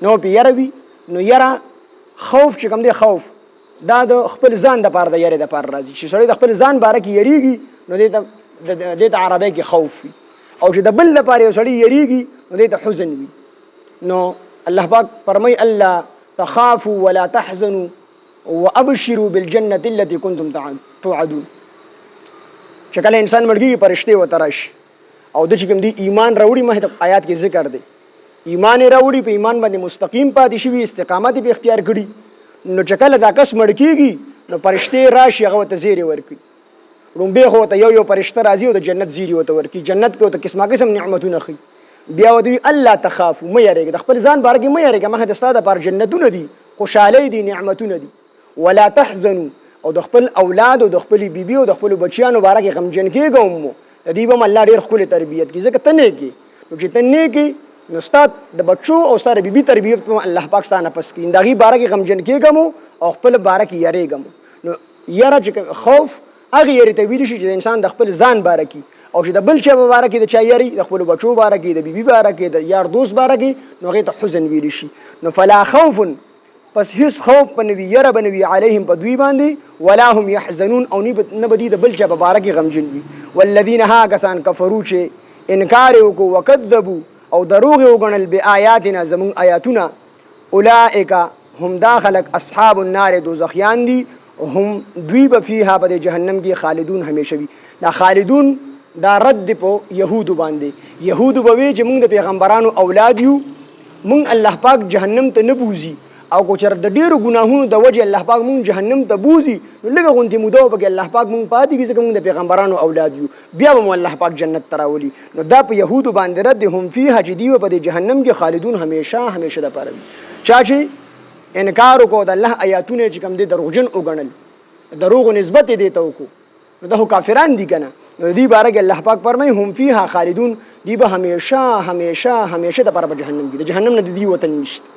نو په یره وي نو یره خوف چې کوم دی خوف دا د خپل ځان د پاره د یری د پاره راځي چې سړی د خپل ځان باره کې یریږي نو دې ته عربی کې خوف وي او چې د بل لپاره یو سړی یریږي نو دې ته حزن وي نو الله پاک فرمای الله تخافوا ولا تحزنوا وابشروا بالجنه التي كنتم توعدون چې کله انسان مرګي پرشته و ترش او د چې کوم دی ایمان راوړي مه د آیات کې ذکر دی ایمان راوړي په ایمان باندې مستقیم پاتې شي استقامت په اختیار کړي نو چې کله دا کس مړ کیږي نو پرشته راشي هغه ته زیری ورکړي رومبه خو ته یو پرشته راځي او د جنت زیری وته ورکړي جنت کې ته قسمه قسم نعمتونه خي بیا ودی الله تخافوا مې یریږي د خپل ځان بارګي مې یریږي مخه د ستاده پر جنتونه دي خوشاله دي نعمتونه دي ولا تحزنوا او د خپل اولاد او د خپل بیبي او د خپل بچیانو بارګي غمجن کېږم د دې به الله ډېر خپل تربيت کې ځکه ته نه کې نو چې ته نه کې نو استاد د بچو او سره بیبي تربيت په الله پاکستان پس کې دغه بارګي غمجن کېږم او خپل بارګي یریږم نو یاره چې خوف هغه یری ته ویل شي چې انسان د خپل ځان بارګي او چې د بل چا بارګي د چا یری د خپل بچو بارګي د بیبي بارګي د یار دوست بارګي نو هغه ته حزن ویل شي نو فلا خوف پس هیڅ خوف بنوي یره بنوي علیهم په دوی باندې ولا هم يحزنون او نه بدی د بل چا بارګي غمجن وي والذین ها کسان کفروا چې انکار وکړو وکذبوا او دروغ وګڼل بیااتنا زمون آیاتنا اولئک هم داخلك اصحاب النار دوزخیان دي هم دوی به فيها په جهنم کې خالدون همیشه وي دا خالدون دا رد په يهودو باندې يهودو به وي چې موږ د پیغمبرانو اولاد یو موږ الله پاک جهنم ته نه بوزي او کو چر د ډیرو ګناهونو د وجه الله پاک موږ جهنم ته بوزي نو لږه غونډه مودو به الله پاک موږ پاتې کیږي موږ د پیغمبرانو اولاد یو بیا به الله پاک جنت تراولي نو دا په يهودو باندې رد هم فيها چې دی په جهنم کې خالدون همیشه د پاره چا چې انکار وکړو د الله آیاتونه چې کوم دي دروغجن وګڼل دروغ نسبت دي ته وکړو نو دا کافران دي کنه نو دی بارک الله پاک فرمای هم فيها خالدون دی به همیشه د پاره په جهنم کې د جهنم نه دی وطن نشته